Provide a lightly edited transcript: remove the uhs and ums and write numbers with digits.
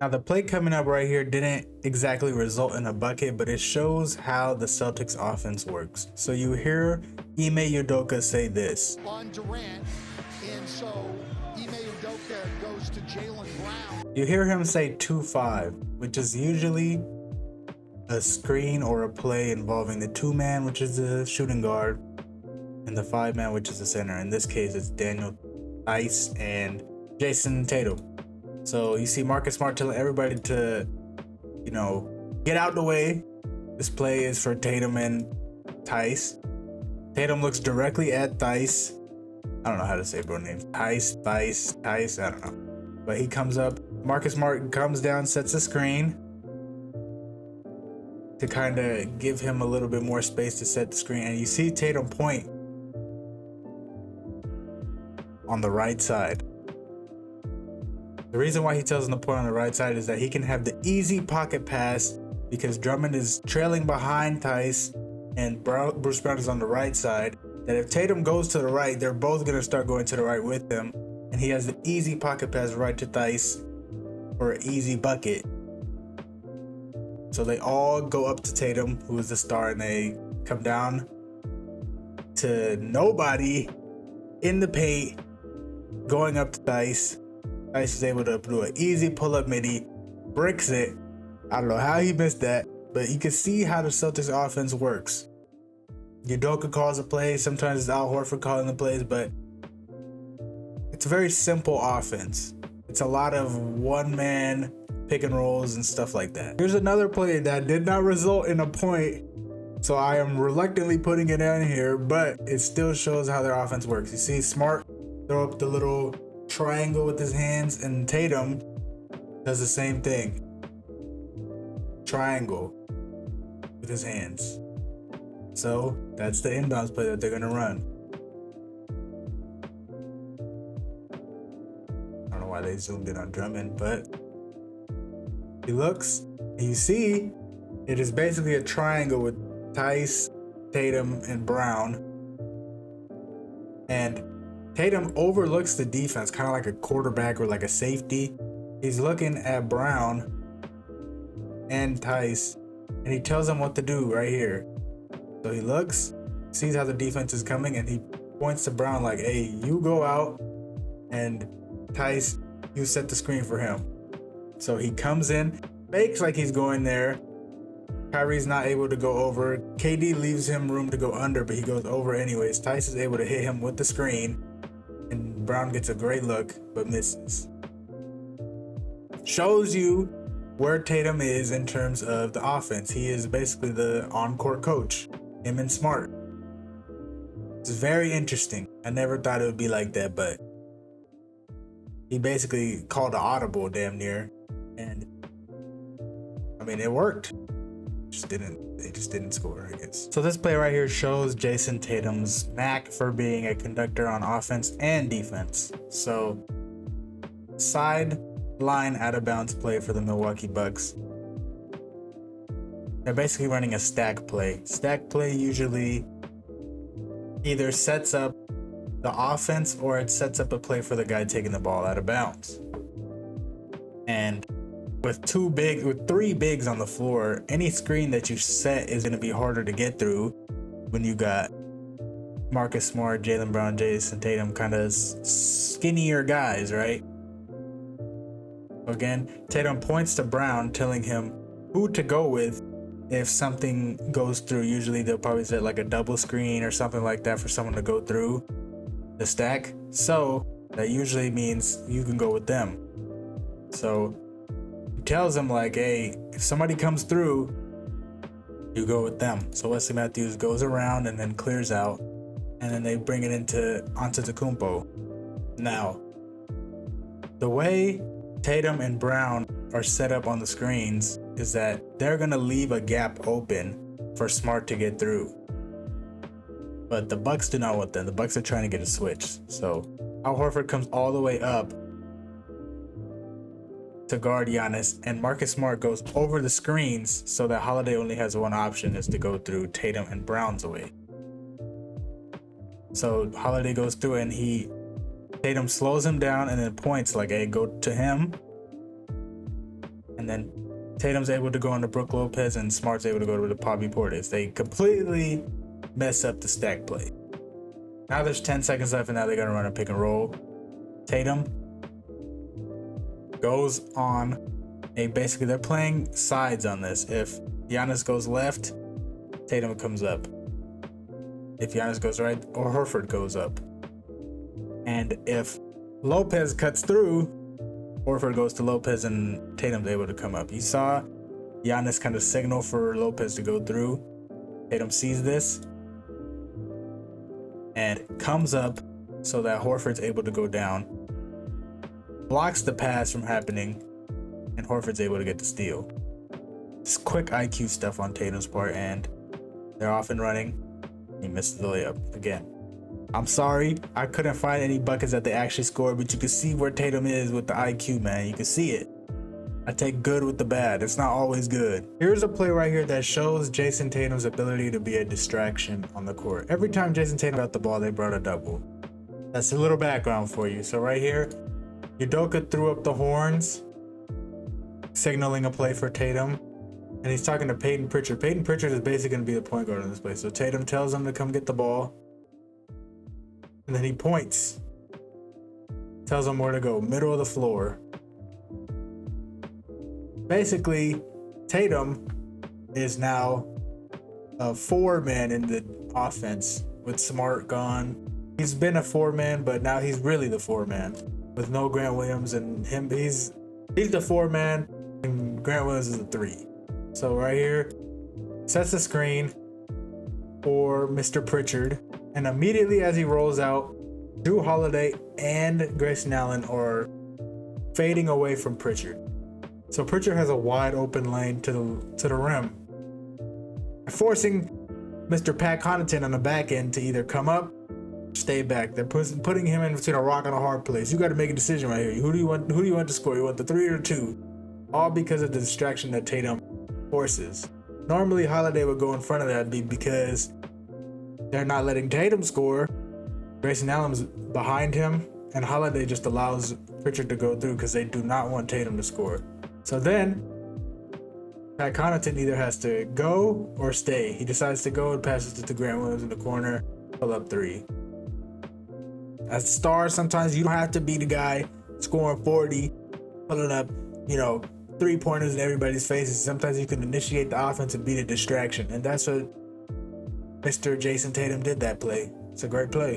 Now the play coming up right here didn't exactly result in a bucket, but it shows how the Celtics offense works. So you hear Ime Udoka say this. On Durant, and so Ime Udoka goes to Jaylen Brown. You hear him say 2-5, which is usually a screen or a play involving the 2-man, which is the shooting guard, and the 5-man, which is the center. In this case, it's Daniel Theis and Jayson Tatum. So you see Marcus Smart telling everybody to, get out the way. This play is for Tatum and Theis. Tatum looks directly at Theis. I don't know how to say bro names. Theis, I don't know. But he comes up. Marcus Smart comes down, sets a screen to kind of give him a little bit more space to set the screen. And you see Tatum point on the right side. The reason why he tells him to point on the right side is that he can have the easy pocket pass because Drummond is trailing behind Theis and Bruce Brown is on the right side. That if Tatum goes to the right, they're both going to start going to the right with him. And he has the easy pocket pass right to Theis for an easy bucket. So they all go up to Tatum, who is the star, and they come down to nobody in the paint, going up to Theis. Theis is able to do an easy pull-up midi, bricks it. I don't know how he missed that, but you can see how the Celtics offense works. Udoka calls a play, sometimes it's Al Horford calling the plays, but it's a very simple offense. It's a lot of one-man pick and rolls and stuff like that. Here's another play that did not result in a point, so I am reluctantly putting it in here, but it still shows how their offense works. You see Smart throw up the little triangle with his hands, and Tatum does the same thing. Triangle with his hands. So that's the inbounds play that they're gonna run. I don't know why they zoomed in on Drummond, but he looks, and you see it is basically a triangle with Theis, Tatum, and Brown. And Tatum overlooks the defense, kind of like a quarterback or like a safety. He's looking at Brown and Theis, and he tells them what to do right here. So he looks, sees how the defense is coming, and he points to Brown like, hey, you go out, and Theis, you set the screen for him. So he comes in, fakes like he's going there. Kyrie's not able to go over. KD leaves him room to go under, but he goes over anyways. Theis is able to hit him with the screen, and Brown gets a great look, but misses. Shows you where Tatum is in terms of the offense. He is basically the on-court coach, him and Smart. It's very interesting. I never thought it would be like that, but he basically called an audible damn near, and I mean, it worked. They just didn't score, I guess. So this play right here shows Jayson Tatum's knack for being a conductor on offense and defense. So sideline out of bounds play for the Milwaukee Bucks. They're basically running a stack play. Stack play usually either sets up the offense or it sets up a play for the guy taking the ball out of bounds. And with three bigs on the floor, any screen that you set is going to be harder to get through when you got Marcus Smart, Jaylen Brown, Jayson Tatum, kind of skinnier guys, right? Again, Tatum points to Brown, telling him who to go with if something goes through. Usually they'll probably set like a double screen or something like that for someone to go through the stack. So that usually means you can go with them. So tells him like, hey, if somebody comes through, you go with them. So Wesley Matthews goes around and then clears out, and then they bring it onto Antetokounmpo. Now, the way Tatum and Brown are set up on the screens is that they're gonna leave a gap open for Smart to get through. But the Bucks do not want that. The Bucks are trying to get a switch. So Al Horford comes all the way up to guard Giannis, and Marcus Smart goes over the screens so that Holiday only has one option, is to go through Tatum and Brown's way. So Holiday goes through and Tatum slows him down and then points like, hey, go to him. And then Tatum's able to go into Brook Lopez and Smart's able to go to the Bobby Portis. They completely mess up the stack play. Now there's 10 seconds left, and now they're going to run a pick and roll. Tatum goes on basically they're playing sides on this. If Giannis goes left, Tatum comes up. If Giannis goes right, or Horford goes up. And if Lopez cuts through, Horford goes to Lopez and Tatum's able to come up. You saw Giannis kind of signal for Lopez to go through. Tatum sees this and comes up so that Horford's able to go down. Blocks the pass from happening, and Horford's able to get the steal. Just quick IQ stuff on Tatum's part, and they're off and running. He missed the layup again. I'm sorry, I couldn't find any buckets that they actually scored, but you can see where Tatum is with the IQ, man. You can see it. I take good with the bad. It's not always good. Here's a play right here that shows Jayson Tatum's ability to be a distraction on the court. Every time Jayson Tatum got the ball, they brought a double. That's a little background for you. So right here, Udoka threw up the horns, signaling a play for Tatum. And he's talking to Peyton Pritchard. Peyton Pritchard is basically going to be the point guard in this play. So Tatum tells him to come get the ball. And then he points. Tells him where to go. Middle of the floor. Basically, Tatum is now a 4-man in the offense with Smart gone. He's been a 4-man, but now he's really the 4-man with no Grant Williams and him. He's the 4-man and Grant Williams is the 3. So right here, sets the screen for Mr. Pritchard. And immediately as he rolls out, Drew Holiday and Grayson Allen are fading away from Pritchard. So Pritchard has a wide open lane to the rim, forcing Mr. Pat Connaughton on the back end to either come up or stay back. They're putting him in between a rock and a hard place. You got to make a decision right here. Who do you want to score? You want the 3 or 2? All because of the distraction that Tatum forces. Normally Holiday would go in front of that because they're not letting Tatum score. Grayson Allen's behind him, and Holiday just allows Pritchard to go through because they do not want Tatum to score. So then, Pat Connaughton either has to go or stay. He decides to go and passes it to Grant Williams in the corner, pull up 3. As a star, sometimes you don't have to be the guy scoring 40, pulling up, 3-pointers in everybody's faces. Sometimes you can initiate the offense and be the distraction. And that's what Mr. Jayson Tatum did that play. It's a great play.